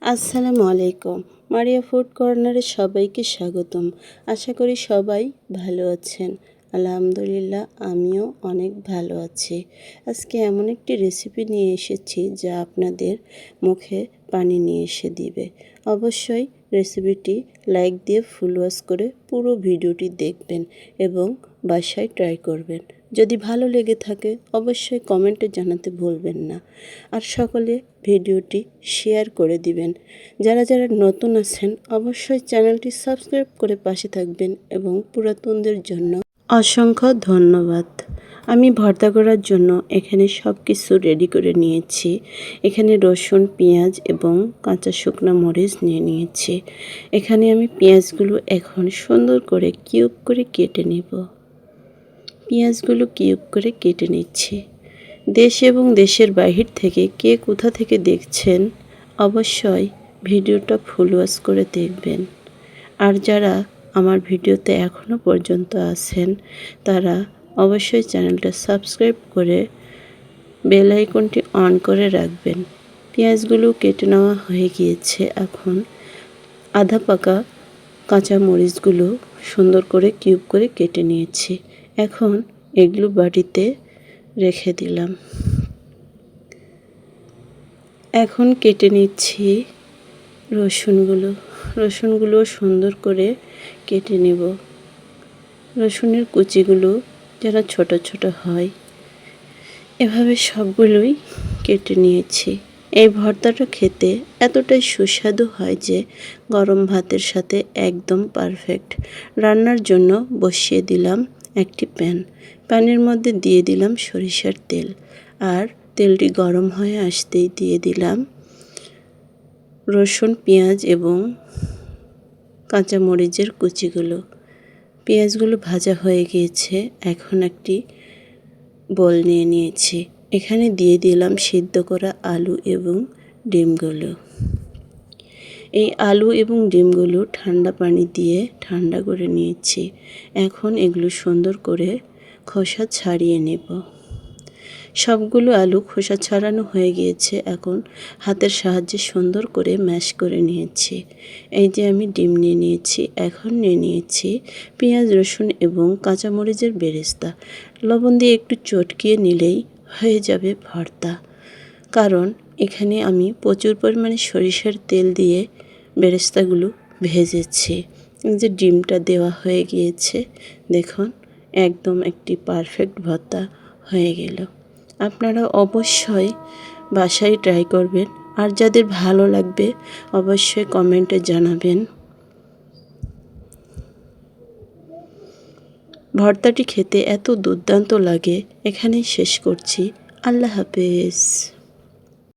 আসসালামু আলাইকুম। মারিয়া ফুড কর্নারে সবাইকে স্বাগতম। আশা করি সবাই ভালো আছেন। আলহামদুলিল্লাহ আমিও অনেক ভালো আছি। আজকে এমন একটি রেসিপি নিয়ে এসেছি যা আপনাদের মুখে পানি নিয়ে এসে দিবে। অবশ্যই রেসিপিটি লাইক দিয়ে ফুল ওয়াচ করে পুরো ভিডিওটি দেখবেন এবং বাসায় ট্রাই করবেন। যদি ভালো লেগে থাকে অবশ্যই কমেন্টে জানাতে ভুলবেন না। আর সকলে ভিডিওটি শেয়ার করে দিবেন। যারা যারা নতুন আছেন অবশ্যই চ্যানেলটি সাবস্ক্রাইব করে পাশে থাকবেন এবং পুরাতনদের জন্য অসংখ্য ধন্যবাদ। আমি ভর্তা করার জন্য এখানে সব কিছু রেডি করে নিয়েছি। এখানে রসুন, পেঁয়াজ এবং কাঁচা শুকনো মরিচ নিয়ে নিয়েছি। এখানে আমি পেঁয়াজগুলো এখন সুন্দর করে কিউব করে কেটে নেব। পেঁয়াজগুলো কিউব করে কেটে নিচ্ছি। দেশ এবং দেশের বাহির থেকে কে কোথা থেকে দেখছেন অবশ্যই ভিডিওটা ফুল ওয়াচ করে দেখবেন। আর যারা আমার ভিডিওতে এখনও পর্যন্ত আছেন তারা অবশ্যই চ্যানেলটা সাবস্ক্রাইব করে বেল আইকনটি অন করে রাখবেন। পেঁয়াজগুলো কেটে নেওয়া হয়ে গিয়েছে। এখন আধা পাকা কাঁচা মরিচগুলো সুন্দর করে কিউব করে কেটে নিয়েছি। এখন এগুলো বাটিতে রেখে দিলাম। এখন কেটে নিচ্ছি রসুনগুলো সুন্দর করে কেটে নেব। রসুনের কুচিগুলো যেন ছোট ছোট হয় এভাবে সবগুলোই কেটে নিয়েছি। এই ভর্তাটা খেতে এতটাই সুস্বাদু হয় যে গরম ভাতের সাথে একদম পারফেক্ট। রান্নার জন্য বসিয়ে দিলাম একটি প্যানের মধ্যে দিয়ে দিলাম সরিষার তেল। আর তেলটি গরম হয়ে আসতেই দিয়ে দিলাম রসুন, পেঁয়াজ এবং কাঁচা মরিচের কুচিগুলো। পেঁয়াজগুলো ভাজা হয়ে গিয়েছে। এখন একটি বোল নিয়ে নিয়েছি। এখানে দিয়ে দিলাম সিদ্ধ করা আলু এবং ডিমগুলো। এই আলু এবং ডিমগুলো ঠান্ডা পানি দিয়ে ঠান্ডা করে নিয়েছি। এখন এগুলো সুন্দর করে খোসা ছাড়িয়ে নেব। সবগুলো আলু খোসা ছাড়ানো হয়ে গিয়েছে। এখন হাতের সাহায্যে সুন্দর করে ম্যাশ করে নিয়েছি। এই যে আমি ডিম নিয়ে নিয়েছি। এখন নিয়ে নিয়েছি পেঁয়াজ, রসুন এবং কাঁচামরিচের বেরেস্তা। লবণ দিয়ে একটু চটকিয়ে নিলেই হয়ে যাবে ভর্তা। কারণ এখানে আমি প্রচুর পরিমাণে সরিষার তেল দিয়ে বেরেস্তাগুলো ভেজেছি। এই যে ডিমটা দেওয়া হয়ে গিয়েছে, দেখুন একদম একটি পারফেক্ট ভর্তা হয়ে গেল। আপনারা অবশ্যই বাসায় ট্রাই করবেন। আর যাদের ভালো লাগবে অবশ্যই কমেন্টে জানাবেন। ভর্তাটি খেতে এত দুর্দান্ত লাগে। এখানেই শেষ করছি। আল্লাহ হাফেজ।